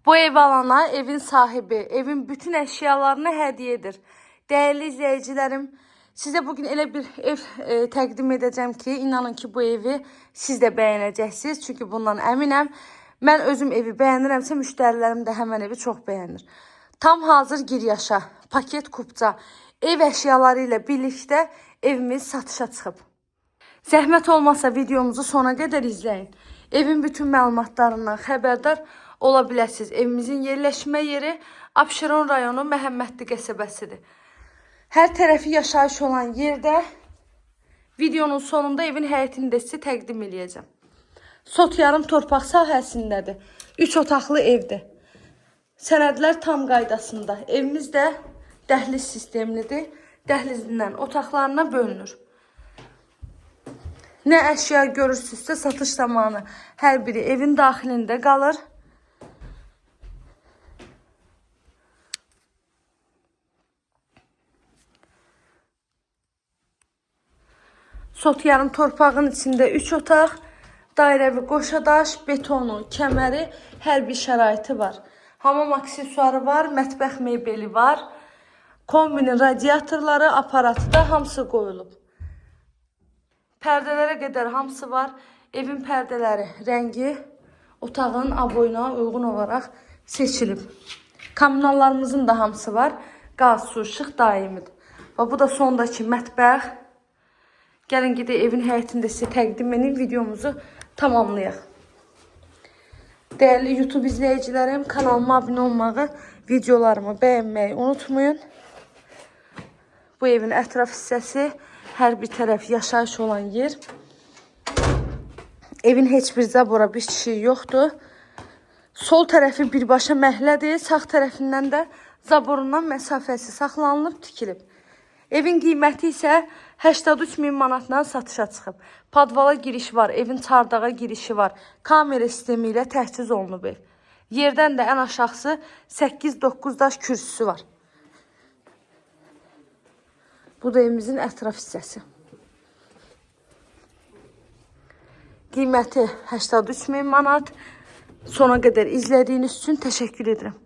Bu ev alana evin sahibi, evin bütün əşyalarını hədiyyə edir. Değerli izləyicilərim, sizə bugün elə bir ev təqdim edəcəm ki, inanın ki, bu evi siz də bəyənəcəksiniz. Çünki bundan əminəm. Mən özüm evi bəyənirəmsə, müştərilərim də həmən evi çox bəyənir. Tam hazır gir yaşa, paket kupça, ev əşyaları ilə birlikdə evimiz satışa çıxıb. Zəhmət olmasa videomuzu sona qədər izləyin. Evin bütün məlumatlarından xəbərdar ola biləsiniz. Evimizin yerləşmə yeri Abşeron rayonu Məhəmmədli qəsəbəsidir. Hər tərəfi yaşayış olan yerdə videonun sonunda evin həyətini də sizə təqdim edəcəm. Sot yarım torpaq sahəsindədir. 3 otaqlı evdir. Sənədlər tam qaydasında. Evimiz də dəhliz sistemlidir. Dəhlizindən otaqlarına bölünür. Nə əşya görürsünüzsə satış zamanı hər biri evin daxilində qalır. Sot yarım torpağın içində 3 otaq, dairəvi qoşadaş, betonu, kəməri, hər bir şəraiti var. Hamam aksesuarı var, mətbəx mebeli var. Kombinin radiatorları, aparatı da hamısı qoyulub. Pərdələrə qədər hamısı var. Evin pərdələri rəngi otağın aboyuna uyğun olaraq seçilib. Kommunallarımızın da hamısı var. Qaz, su, işıq daimidir. Və bu da sondakı mətbəx. Gəlin gedək evin həyətində sizə təqdim edin, videomuzu tamamlayaq. Değerli YouTube izləyicilərim, kanalıma abunə olmağı, videolarımı bəyənməyi unutmayın. Bu evin ətraf hissəsi, hər bir tərəf yaşayış olan yer. Evin heç bir zabora bir şey yoxdur. Sol tərəfi birbaşa məhlədir, sağ tərəfindən də zaborundan məsafəsi saxlanılıb, tikilib. Evin qiyməti isə 83.000 manatdan satışa çıxıb. Padvala giriş var, evin çardağa girişi var. Kamera sistemi ilə təchiz olunub ev. Yerdən də ən aşağısı 8-9 daş kürsüsü var. Bu da evimizin ətraf hissəsi. Qiyməti 83.000 manat. Sona qədər izlədiyiniz üçün təşəkkür edirəm.